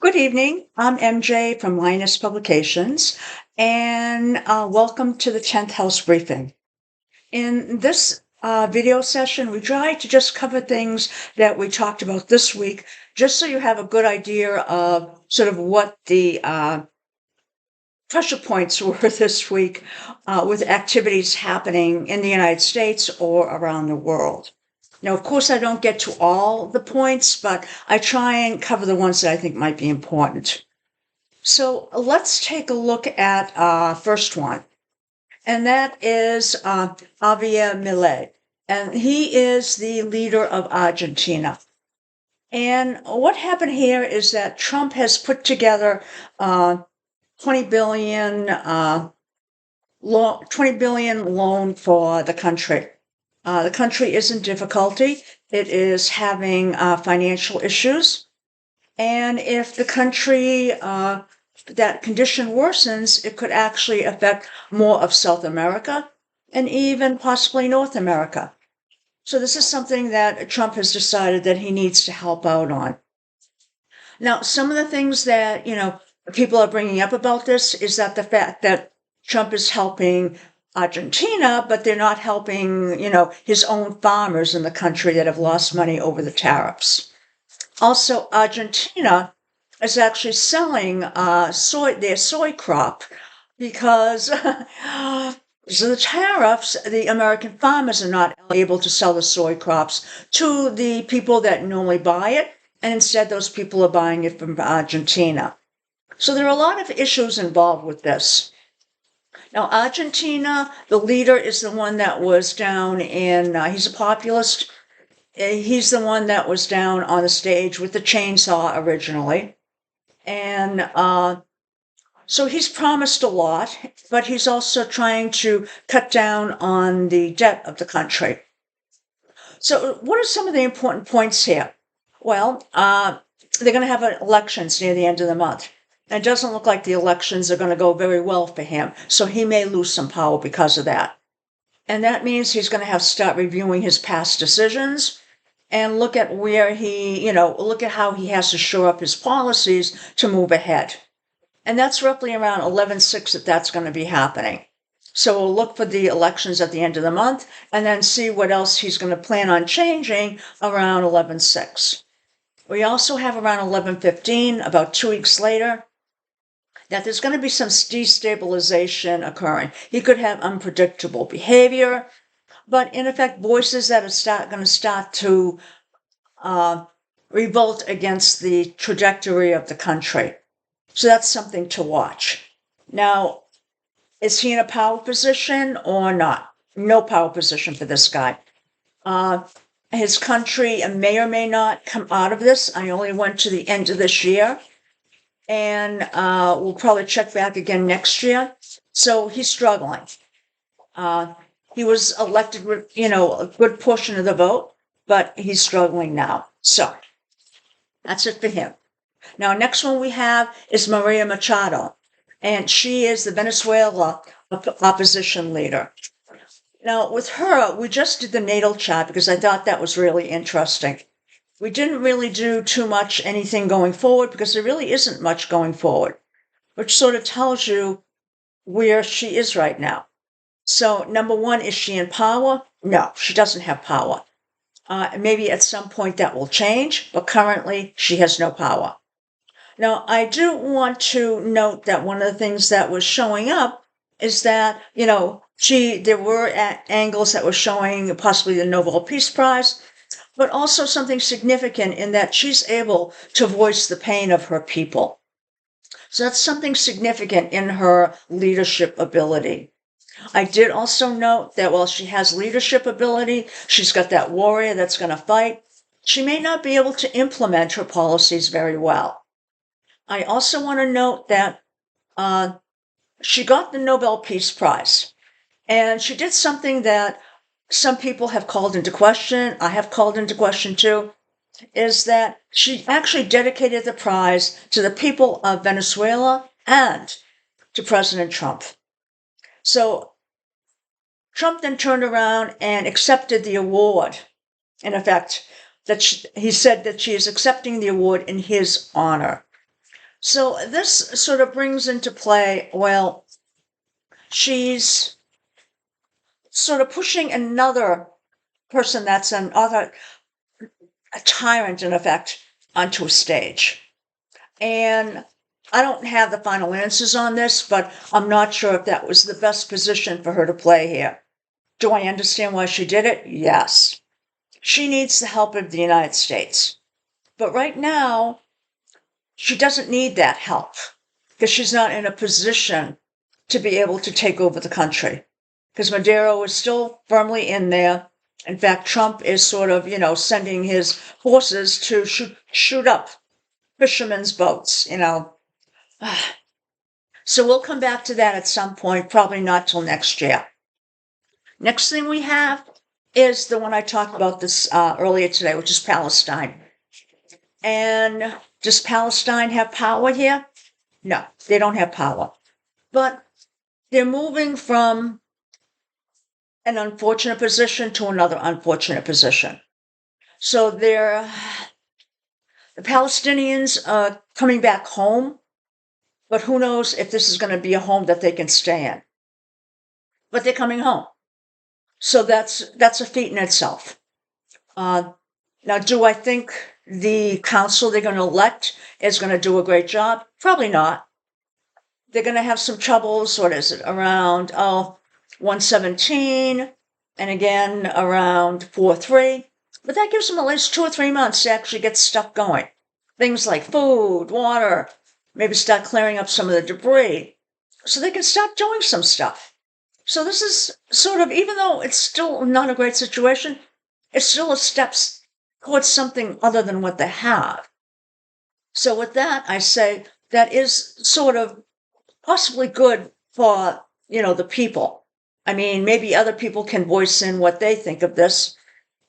Good evening. I'm MJ from Linus Publications, and welcome to the 10th House Briefing. In this video session, we try to just cover things that we talked about this week, just so you have a good idea of sort of what the pressure points were this week with activities happening in the United States or around the world. Now, of course, I don't get to all the points, but I try and cover the ones that I think might be important. So let's take a look at first one, and that is Javier Milei, and he is the leader of Argentina. And what happened here is that Trump has put together 20 billion 20 billion loan for the country. The country is in difficulty. It is having financial issues. And if the country, that condition worsens, it could actually affect more of South America and even possibly North America. So this is something that Trump has decided that he needs to help out on. Now, some of the things that, people are bringing up about this is that the fact that Trump is helping Argentina, but they're not helping, his own farmers in the country that have lost money over the tariffs. Also, Argentina is actually selling their soy crop because so the tariffs, the American farmers are not able to sell the soy crops to the people that normally buy it, and instead those people are buying it from Argentina. So there are a lot of issues involved with this. Now, Argentina, the leader is the one that was down in, he's a populist. He's the one that was down on the stage with the chainsaw originally. And so he's promised a lot, but he's also trying to cut down on the debt of the country. So what are some of the important points here? Well, they're going to have elections near the end of the month. And it doesn't look like the elections are going to go very well for him. So he may lose some power because of that. And that means he's going to have to start reviewing his past decisions and look at where look at how he has to shore up his policies to move ahead. And that's roughly around 11/6 that that's going to be happening. So we'll look for the elections at the end of the month and then see what else he's going to plan on changing around 11/6. We also have around 11/15, about 2 weeks later, that there's going to be some destabilization occurring. He could have unpredictable behavior, but in effect, voices that are going to start to revolt against the trajectory of the country. So that's something to watch. Now, is he in a power position or not? No power position for this guy. His country may or may not come out of this. I only went to the end of this year. And we'll probably check back again next year. So he's struggling. He was elected with, a good portion of the vote, but he's struggling now. So that's it for him. Now, next one we have is Maria Machado, and she is the Venezuela opposition leader. Now, with her, we just did the natal chart because I thought that was really interesting. We didn't really do too much anything going forward because there really isn't much going forward, which sort of tells you where she is right now. So, number one, is she in power? No, she doesn't have power. Maybe at some point that will change, but currently she has no power. Now, I do want to note that one of the things that was showing up is that, there were angles that were showing possibly the Nobel Peace Prize, but also something significant in that she's able to voice the pain of her people. So that's something significant in her leadership ability. I did also note that while she has leadership ability, she's got that warrior that's going to fight. She may not be able to implement her policies very well. I also want to note that she got the Nobel Peace Prize, and she did something that some people have called into question, I have called into question too, is that she actually dedicated the prize to the people of Venezuela and to President Trump. So Trump then turned around and accepted the award. In effect, he said that she is accepting the award in his honor. So this sort of brings into play, well, she's sort of pushing another person that's a tyrant, in effect, onto a stage. And I don't have the final answers on this, but I'm not sure if that was the best position for her to play here. Do I understand why she did it? Yes. She needs the help of the United States. But right now, she doesn't need that help because she's not in a position to be able to take over the country. Because Maduro is still firmly in there. In fact, Trump is sort of, sending his forces to shoot up fishermen's boats, So we'll come back to that at some point, probably not till next year. Next thing we have is the one I talked about this earlier today, which is Palestine. And does Palestine have power here? No, they don't have power. But they're moving from an unfortunate position to another unfortunate position. So the Palestinians are coming back home, but who knows if this is going to be a home that they can stay in. But they're coming home. So that's a feat in itself. Now, do I think the council they're going to elect is going to do a great job? Probably not. They're going to have some troubles. What is it? Around 117, and again around 4-3. But that gives them at least 2 or 3 months to actually get stuff going. Things like food, water, maybe start clearing up some of the debris, so they can start doing some stuff. So this is sort of, even though it's still not a great situation, it's still a step towards something other than what they have. So with that, I say that is sort of possibly good for, the people. I mean, maybe other people can voice in what they think of this,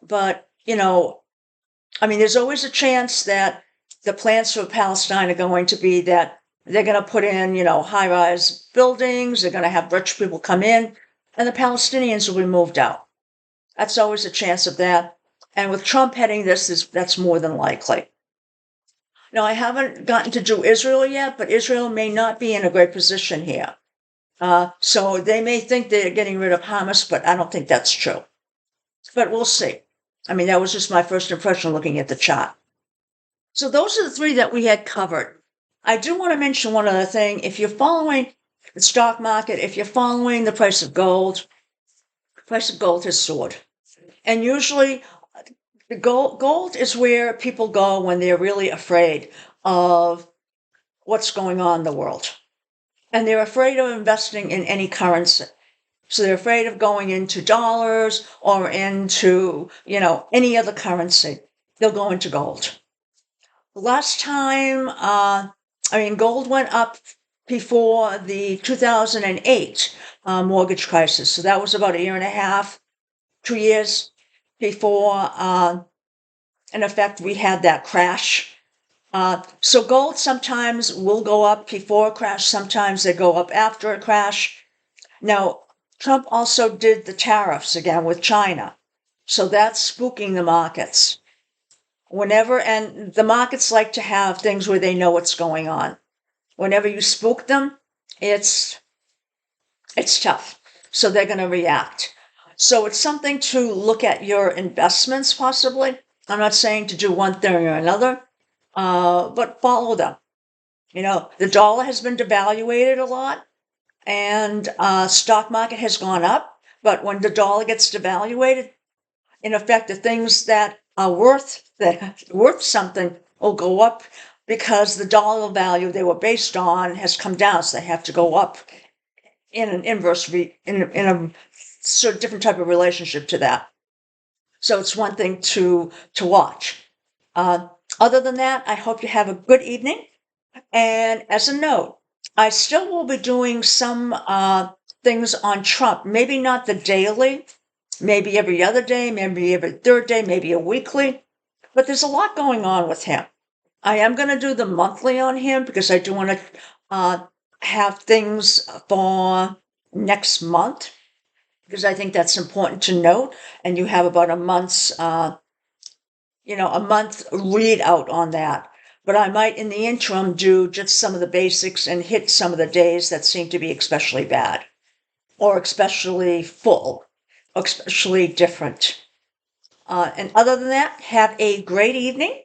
but, there's always a chance that the plans for Palestine are going to be that they're going to put in, high-rise buildings, they're going to have rich people come in, and the Palestinians will be moved out. That's always a chance of that. And with Trump heading this, that's more than likely. Now, I haven't gotten to do Israel yet, but Israel may not be in a great position here. So they may think they're getting rid of Hamas, but I don't think that's true. But we'll see. That was just my first impression looking at the chart. So those are the 3 that we had covered. I do want to mention one other thing. If you're following the stock market, if you're following the price of gold has soared. And usually the gold is where people go when they're really afraid of what's going on in the world. And they're afraid of investing in any currency. So they're afraid of going into dollars or into, any other currency. They'll go into gold. Last time, gold went up before the 2008 mortgage crisis. So that was about a year and a half, 2 years before, in effect, we had that crash. So gold sometimes will go up before a crash. Sometimes they go up after a crash. Now, Trump also did the tariffs again with China. So that's spooking the markets. And the markets like to have things where they know what's going on. Whenever you spook them, it's tough. So they're going to react. So it's something to look at your investments, possibly. I'm not saying to do one thing or another, but follow them. The dollar has been devaluated a lot, and stock market has gone up. But when the dollar gets devaluated, in effect, the things that are worth something will go up because the dollar value they were based on has come down, so they have to go up in an inverse, in a sort of different type of relationship to that. So it's one thing to watch. Other than that, I hope you have a good evening. And as a note, I still will be doing some things on Trump, maybe not the daily, maybe every other day, maybe every third day, maybe a weekly, but there's a lot going on with him. I am going to do the monthly on him because I do want to have things for next month, because I think that's important to note. And you have about a month readout on that. but I might in the interim do just some of the basics and hit some of the days that seem to be especially bad, or especially full, or especially different. And other than that, have a great evening,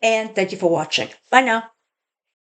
and thank you for watching. Bye now.